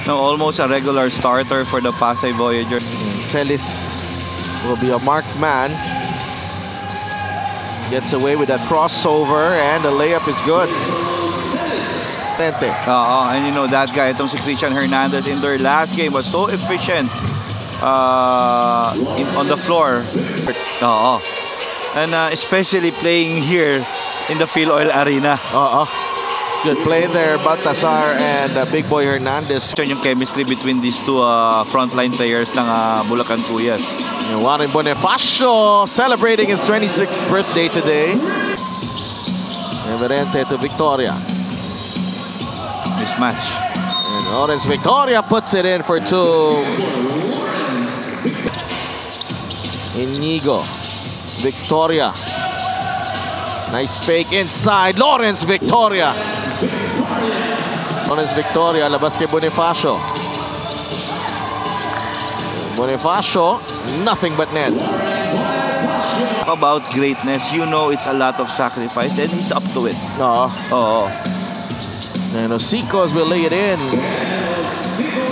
No, almost a regular starter for the Pasay Voyager. Celis will be a marked man. Gets away with that crossover and the layup is good. And you know that guy, itong si Christian Hernandez in their last game was so efficient on the floor. And especially playing here in the Phil Oil Arena. Good play there, Baltasar and Big Boy Hernandez. Yung chemistry between these two frontline players ng Bulacan Cuyas. Warren Bonifacio celebrating his 26th birthday today. Reverente to Victoria. Mismatch. And Lawrence Victoria puts it in for two. Inigo. Victoria. Nice fake inside. Lawrence Victoria. Lawrence Victoria, labas kay Bonifacio. Bonifacio, nothing but net. About greatness, you know it's a lot of sacrifice and he's up to it. And Osicos will lay it in.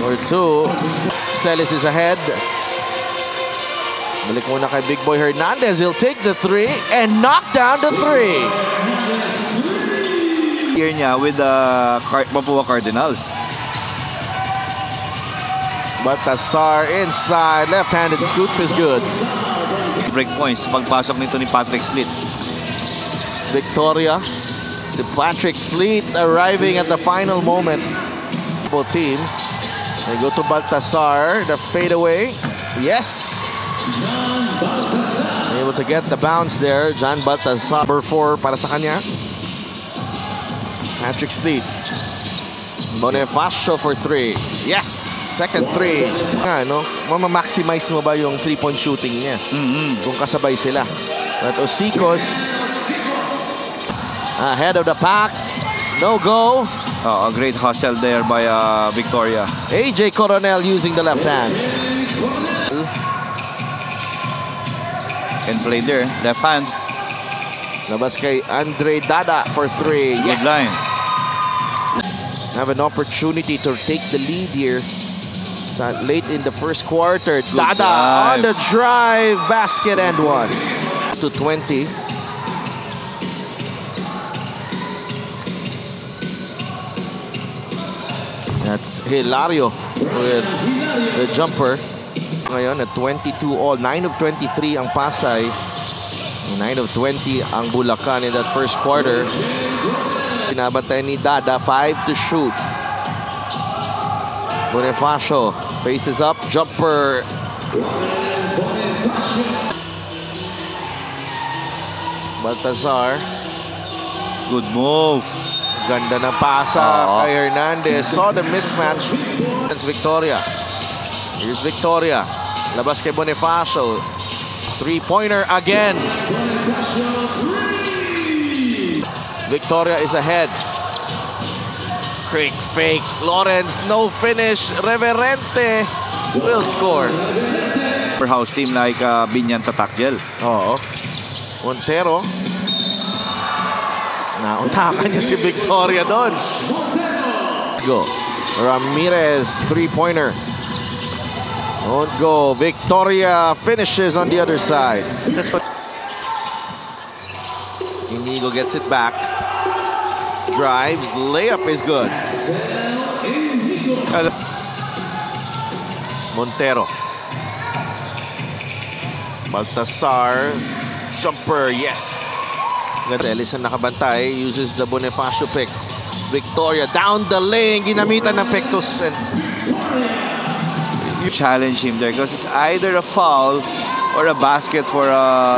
Or two. Celis is ahead. Balik muna kay Big Boy Hernandez. He'll take the three and knock down the three. Here niya with the Papua Cardinals. Baltasar inside. Left-handed scoop is good. Break points. Pagpasok nito ni Patrick Slit. Victoria. The Patrick Slit arriving at the final moment. Team. They go to Baltasar. The fadeaway. Yes. Able to get the bounce there. John Baltasar. Number 4 para sa kanya. Patrick Slit. Bonifacio for 3. Yes! Second 3. Mama-maximize mo ba yung 3-point shooting niya? Kung kasabay sila. But Osicos ahead of the pack. No go. A great hustle there by Victoria. AJ Coronel using the left hand. Can play there. Left hand. Labas kay Andre Dada for 3. Yes! Good line. Have an opportunity to take the lead here. Late in the first quarter. Good Dada drive. On the drive. Basket and 1. To 20. That's Hilario with the jumper. Ngayon at 22 all. 9 of 23 ang Pasay. 9 of 20 ang Bulacan in that first quarter. Pinabantay ni Dada. 5 to shoot. Bonifacio faces up. Jumper. Baltasar. Good move. Ganda ng pasa kay Hernandez. Saw the mismatch. That's Victoria. Here's Victoria. Labas kay Bonifacio. Three-pointer again. Victoria is ahead. Quick fake. Lawrence, no finish. Reverente will score. For house team like Binyan Tatakjel. Montero. Nauntakan niya si Victoria doon. Go. Ramirez, three-pointer. Won't go. Victoria finishes on the other side. That's what Inigo gets it back. Drives. Layup is good. Montero. Baltasar. Jumper. Yes. Ellison nakabantay. Uses the Bonifacio pick. Victoria down the lane. Ginamitan ng Pectus. And you challenge him there because it's either a foul or a basket for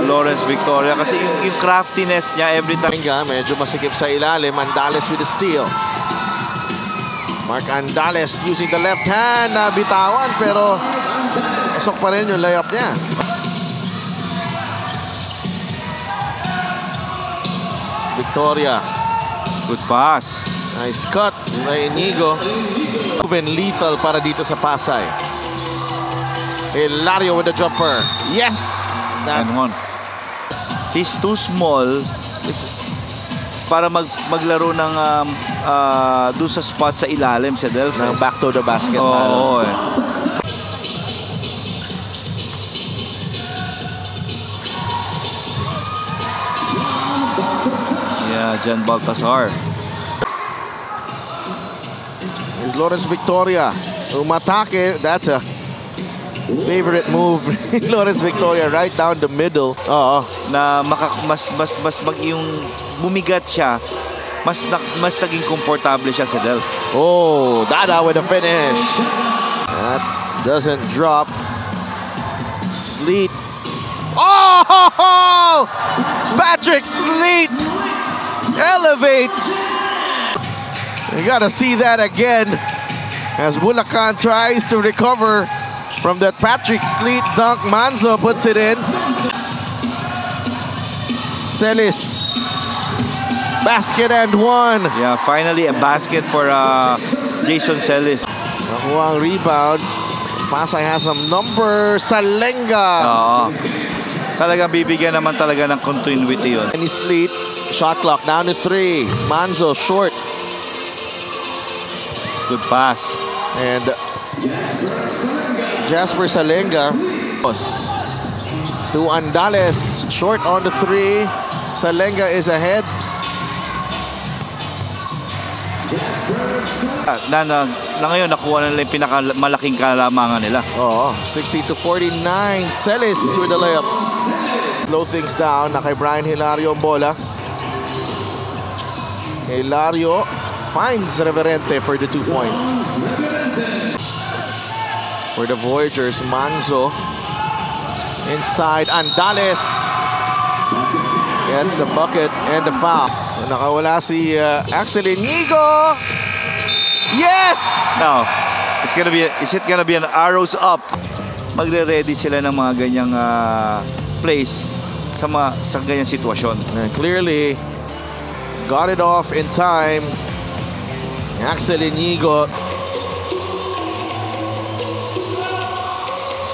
Lawrence Victoria kasi yung craftiness niya every time. Medyo masikip sa ilalim. Andales with the steal. Mark Andales using the left hand. Bitawan pero pasok pa rin yung layup niya. Victoria. Good pass. Nice cut by Inigo. Proven lethal para dito sa Pasay. Hilario with the jumper. Yes! That's... He's too small. para maglaro ng doon sa spot sa ilalim si Delphos. Ng back to the basket. Oo, eh. Yeah, Jan Baltasar. Here's Lawrence Victoria. Umatake. That's a favorite move in Lawrence Victoria, right down the middle. Na mas yung bumigat siya, mas naging komportable siya sa Delph. Oh, Dada with a finish. That doesn't drop. Sleet. Oh! Patrick Sleet elevates. You gotta see that again as Bulacan tries to recover from that Patrick Sleet dunk. Manzo puts it in. Celis. Basket and one. Yeah, finally a basket for Jason Celis. Nakuha ang rebound. Pasay has some number. Salenga. Oo. Talagang bibigyan naman talaga ng continuity yun. Any Sleet. Shot clock down to 3. Manzo short. Good pass. And Jasper Salenga. To Andales. Short on the 3. Salenga is ahead. Na ngayon nakuha na nila yung pinakamalaking kalamangan nila. Oh, 60-49. Celis with the layup. Slow things down. Na kay Brian Hilario ang bola. Hilario finds Reverente for the 2 points. For the Voyagers, Manzo. Inside, Andales. Gets the bucket and the foul. Nakawala si Axel Inigo. Yes! Now, is it gonna be an arrows up? Magre-ready sila ng mga ganyang plays sa ganyang sitwasyon. And clearly, got it off in time. Axel Inigo.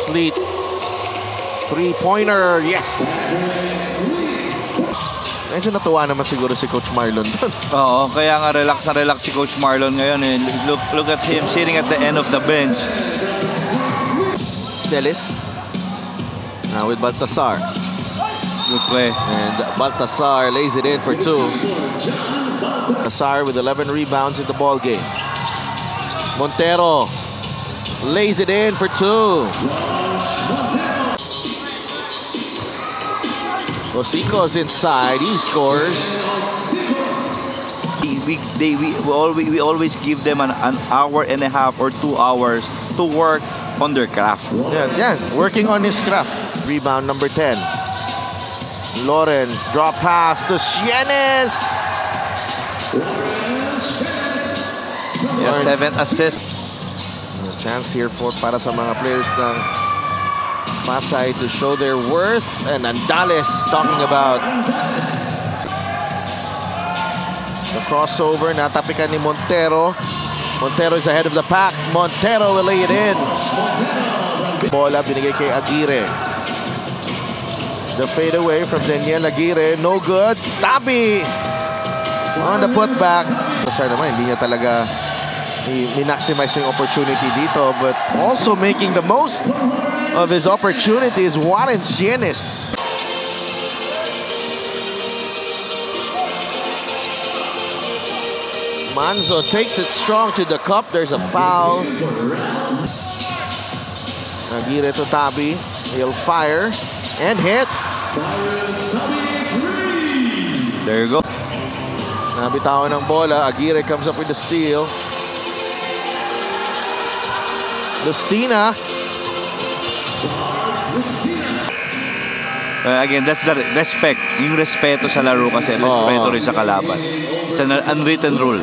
Sleet. Three-pointer. Yes! Medyo natuwa naman siguro si Coach Marlon. Oo, kaya nga relax si Coach Marlon ngayon. Eh. Look at him sitting at the end of the bench. Celis. Now with Baltasar. Good play. And Baltasar lays it in for 2. Baltasar with 11 rebounds in the ball game. Montero lays it in for 2. Rosico's inside, he scores. We always give them an hour and a half or 2 hours to work on their craft. Yeah, working on his craft. Rebound number 10. Lawrence, drop pass to Sienes. Yeah, 7 assists. A chance here para sa mga players ng Pasay to show their worth. And Andales talking about the crossover. Natapikan ni Montero. Montero is ahead of the pack. Montero will lay it in. Bola binigay kay Aguirre. The fadeaway from Daniel Aguirre. No good. Tabi on the putback. Sorry naman, hindi niya talaga i-maximize yung opportunity dito. But also making the most of his opportunities, Warren Sienes. Manzo takes it strong to the cup. There's a foul. Aguirre to Tabi. He'll fire and hit. There you go. Nabitawan ng bola. Aguirre comes up with the steal. Lustina. Again, that's the respect. Yung respeto sa laro kasi. Respeto rin sa kalaban. It's an unwritten rule.